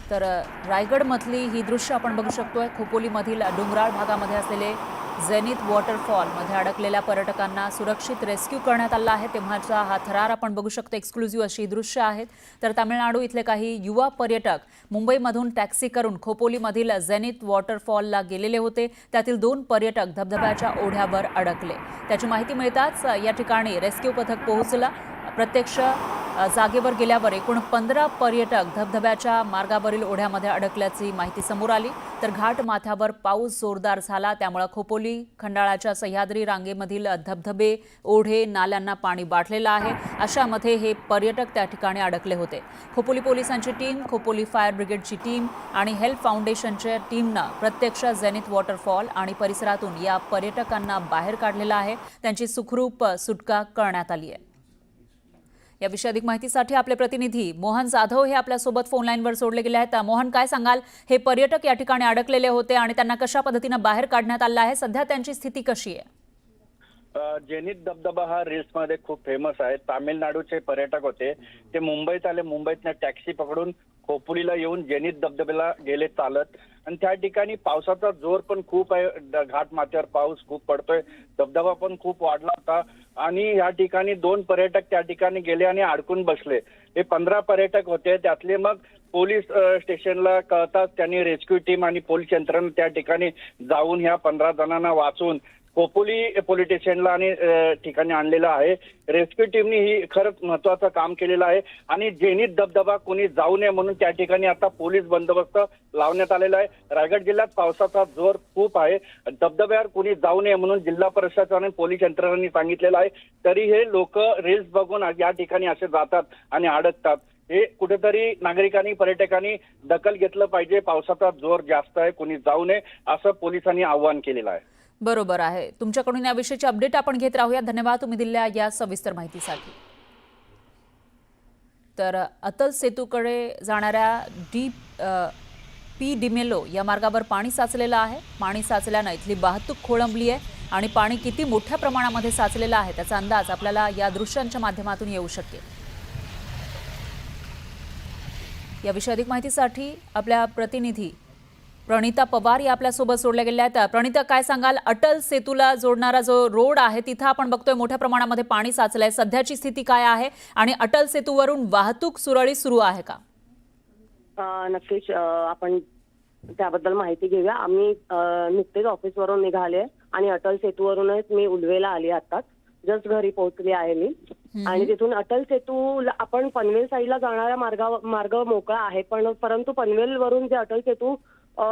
तर रायगडमधली ही दृश्य आपण बघू शकतोय। खोपोलीमधील डोंगराळ भागामध्ये असलेले झेनिथ वॉटरफॉलमध्ये अडकलेल्या पर्यटकांना सुरक्षित रेस्क्यू करण्यात आला आहे। तेव्हाचा हा थरार आपण बघू शकतो। एक्सक्लुझिव्ह अशी दृश्य आहेत। तर तामिळनाडू इथले काही युवा पर्यटक मुंबईमधून टॅक्सी करून खोपोलीमधील झेनिथ वॉटरफॉलला गेलेले होते। त्यातील 2 पर्यटक धबधब्याच्या ओढ्यावर अडकले। त्याची माहिती मिळताच या ठिकाणी रेस्क्यू पथक पोहोचला। प्रत्यक्ष जागेवर गेल्यावर एकूण 15 पर्यटक धबधब्याच्या मार्गावरील ओढ्यामध्ये अडकल्याची माहिती समोर आली। तर घाट माथ्यावर पाऊस जोरदार झाला, त्यामुळे खोपोली खंडाळाच्या सह्याद्री रांगेमधील धबधबे, ओढे, नाल्यांना पाणी बाटलेलं आहे। अशामध्ये हे पर्यटक त्या ठिकाणी अडकले होते। खोपोली पोलिसांची टीम, खोपोली फायर ब्रिगेडची टीम आणि हेल्प फाउंडेशनच्या टीमनं प्रत्यक्ष झेनिथ वॉटरफॉल आणि परिसरातून या पर्यटकांना बाहेर काढलेलं आहे। त्यांची सुखरूप सुटका करण्यात आली आहे। याविषयी अधिक माहितीसाठी आपले प्रतिनिधी मोहन जाधव हे आपल्या सोबत फोन लाईनवर जोडले गेले आहेत। मोहन, काय सांगाल, हे पर्यटक या ठिकाणी अडकलेले होते आणि त्यांना कशा पद्धतीने बाहेर काढण्यात आलं आहे? सध्या त्यांची स्थिती कशी आहे? झेनिथ धबधबा हा रील्स मध्ये खूप फेमस आहे। तामिळनाडूचे पर्यटक होते, ते मुंबईत आले। मुंबईतनं टॅक्सी पकडून खोपोलीला येऊन झेनिथ धबधब्याला गेले चालत, आणि त्या ठिकाणी पावसाचा जोर पण खूप आहे। घाट माथ्यावर पाऊस खूप पडतोय, धबधबा पण खूप वाढला होता आणि या ठिकाणी 2 पर्यटक त्या ठिकाणी गेले आणि अडकून बसले। हे 15 पर्यटक होते। त्यातले मग पोलीस स्टेशनला कळताच त्यांनी रेस्क्यू टीम आणि पोलीस यंत्रणा त्या ठिकाणी जाऊन ह्या 15 जणांना वाचून खोपोली पोलीस स्टेशनला आणि ठिकाणी आणलेलं आहे। रेस्क्यू टीमने ही खरंच महत्वाचं काम केलेलं आहे आणि झेनिथ धबधबा कोणी जाऊ नये म्हणून त्या ठिकाणी आता पोलीस बंदोबस्त लावण्यात आलेला आहे। रायगड जिल्ह्यात पावसाचा जोर खूप आहे। धबधब्यावर कोणी जाऊ नये म्हणून जिल्हा प्रशासन आणि पोलीस यंत्रणांनी सांगितलेलं आहे। तरी हे लोक रील्स बघून या ठिकाणी असे जातात आणि अडकतात। हे कुठेतरी नागरिकांनी, पर्यटकांनी दखल घेतलं पाहिजे। पावसाचा जोर जास्त आहे, कोणी जाऊ नये असं पोलिसांनी आवाहन केलेलं आहे। बरोबर आहे। तुमच्याकडून याविषयीची अपडेट आपण घेत राहूया। धन्यवाद तुम्ही दिलेल्या या सविस्तर माहितीसाठी। तर अतल सेतूकडे जाणाऱ्या पी डिमेलो या मार्गावर पाणी साचलेलं आहे। पाणी साचल्यानं इथली वाहतूक खोळंबली आहे आणि पाणी किती मोठ्या प्रमाणामध्ये साचलेलं आहे त्याचा अंदाज आपल्याला या दृश्यांच्या माध्यमातून येऊ शकेल। याविषयी अधिक माहितीसाठी आपल्या प्रतिनिधी प्रणिता पवार या आपल्या सोबत जोडल्या गेल्या आहेत। प्रणिता, काय सांगाल, अटल सेतूला जोडणारा जो रोड आहे तिथं आपण बघतोय मोठ्या प्रमाणामध्ये पाणी साचलंय, सध्याची स्थिती काय आहे आणि अटल सेतूवरून वाहतूक सुरळीत सुरू आहे का? नक्कीच आपण त्याबद्दल माहिती घेऊया। आम्ही नुकतेच ऑफिसवरून निघाले आणि अटल सेतूवरूनच मी उलवेला आली, आताच जस्ट घरी पोहोचली आहे मी। आणि तिथून अटल सेतू आपण पनवेल साईडला जाणारा मार्ग मोकळा आहे, परंतु पनवेल वरून जे अटल सेतू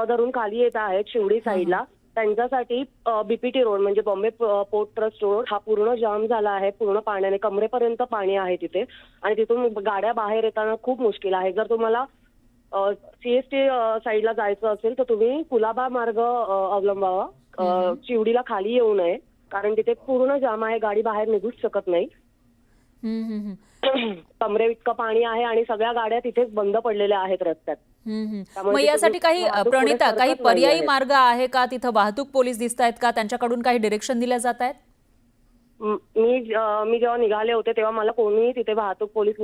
धरून खाली येत आहेत शिवडी साईडला, त्यांच्यासाठी बीपीटी रोड म्हणजे बॉम्बे पोर्ट ट्रस्ट रोड हा पूर्ण जाम झाला आहे। पूर्ण पाण्याने कमरेपर्यंत पाणी आहे तिथे आणि तिथून गाड्या बाहेर येताना खूप मुश्किल आहे। जर तुम्हाला सीएसटी साईडला जायचं असेल तर तुम्ही कुलाबा मार्ग अवलंबावा, शिवडीला खाली येऊ नये, कारण तिथे पूर्ण जाम आहे, गाडी बाहेर निघूच शकत नाही। कमरे इतकं पाणी आहे आणि सगळ्या गाड्या तिथेच बंद पडलेल्या आहेत रस्त्यात। मग यासाठी काही प्रणिता काही पर्यायी मार्ग आहे का? तिथं वाहतूक पोलीस दिसत आहेत का? त्यांच्याकडून काही डिरेक्शन दिल्या जात आहेत? मी जेव्हा निघाले होते तेव्हा मला कोणी तिथे वाहतूक पोलीस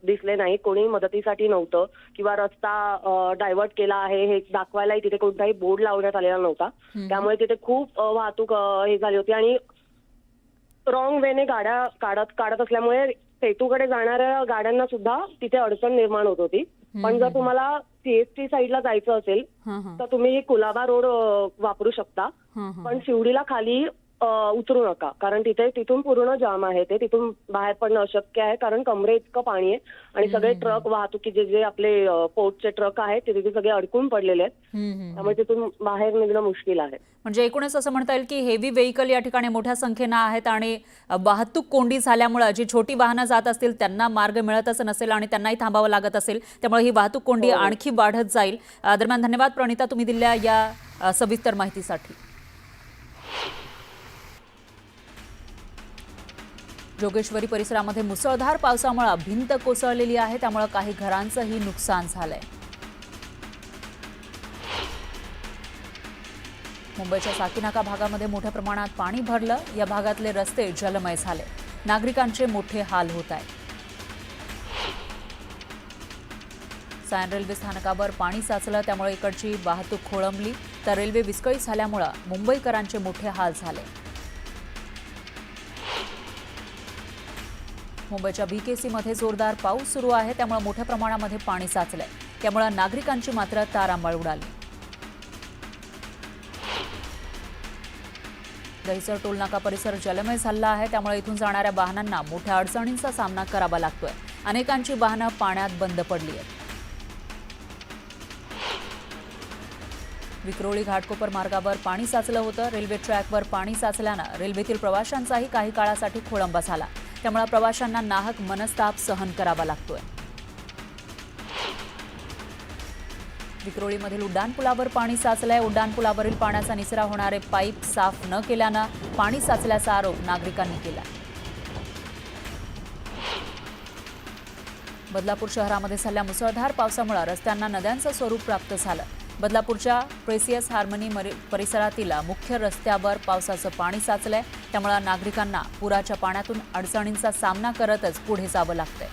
दिसले नाही, कोणी मदतीसाठी नव्हतं किंवा रस्ता डायव्हर्ट केला आहे हे दाखवायलाही तिथे कोणताही बोर्ड लावण्यात आलेला नव्हता। त्यामुळे तिथे खूप वाहतूक हे झाली होती आणि रॉंग वेने गाड्या काढत असल्यामुळे सेतूकडे जाणाऱ्या गाड्यांना सुद्धा तिथे अडचण निर्माण होत होती। पण जर तुम्हाला सीएसटी साईडला जायचं असेल तर तुम्ही कुलाबा रोड वापरू शकता, पण शिवडीला खाली उतरू नका, कारण तिथून पूर्ण जाम आहे, ते तिथून बाहेर पडणं अशक्य आहे, कारण कमरे इतकं पाणी आहे आणि सगळे ट्रक वाहतुकीचे जे आपले पोर्टचे ट्रक आहेत ते तिथे सगळे अडकून पडलेले आहेत। त्यामुळे तिथून बाहेर निघणं मुश्किल आहे। म्हणजे एकूणच असं म्हणता येईल की हेवी व्हेकल या ठिकाणी मोठ्या संख्येनं आहेत आणि वाहतूक कोंडी झाल्यामुळे जी छोटी वाहनं जात असतील त्यांना मार्ग मिळतच नसेल आणि त्यांनाही थांबावं लागत असेल, त्यामुळे ही वाहतूक कोंडी आणखी वाढत जाईल। दरम्यान धन्यवाद प्रणिता तुम्ही दिलेल्या या सविस्तर माहितीसाठी। जोगेश्वरी परिसरामध्ये मुसळधार पावसामुळे भिंत कोसळलेली आहे, त्यामुळे काही घरांचंही नुकसान झालंय। मुंबईच्या साकीनाका भागामध्ये मोठ्या प्रमाणात पाणी भरलं, या भागातले रस्ते जलमय झाले, नागरिकांचे मोठे हाल होत आहेत। सायन रेल्वे स्थानकावर पाणी साचलं, त्यामुळे इकडची वाहतूक खोळंबली, तर रेल्वे विस्कळीत झाल्यामुळे मुंबईकरांचे मोठे हाल झाले. मुंबईच्या BKC मध्ये जोरदार पाऊस सुरू आहे, त्यामुळे मोठ्या प्रमाणामध्ये पाणी साचलंय. त्यामुळे नागरिकांची मात्र तारांबळ उडाली. दहिसर टोलनाका परिसर जलमय झाला आहे, त्यामुळे इथून जाणाऱ्या वाहनांना मोठ्या अडचणींचा सामना करावा लागतोय. अनेकांची वाहनं पाण्यात बंद पडली आहेत. विक्रोळी घाटकोपर मार्गावर पाणी साचलं होतं. रेल्वे ट्रॅकवर पाणी साचल्यानं रेल्वेतील प्रवाशांचाही काही काळासाठी खोळंबा झाला. त्यामुळे प्रवाशांना नाहक मनस्ताप सहन करावा लागतोय. विक्रोळीमधील उड्डाणपुलावर पाणी साचलंय. उड्डाणपुलावरील पाण्याचा निचरा होणारे पाईप साफ न केल्यानं पाणी साचल्याचा आरोप नागरिकांनी केला. बदलापूर शहरामध्ये झालेल्या मुसळधार पावसामुळे रस्त्यांना नद्यांचं स्वरूप प्राप्त झालं. बदलापूरच्या प्रेसियस हार्मनी परिसरातील मुख्य रस्त्यावर पावसाचं पाणी साचलंय. त्यामुळे नागरिकांना पुराच्या पाण्यातून अडचणींचा सामना करतच पुढे जावं लागतंय.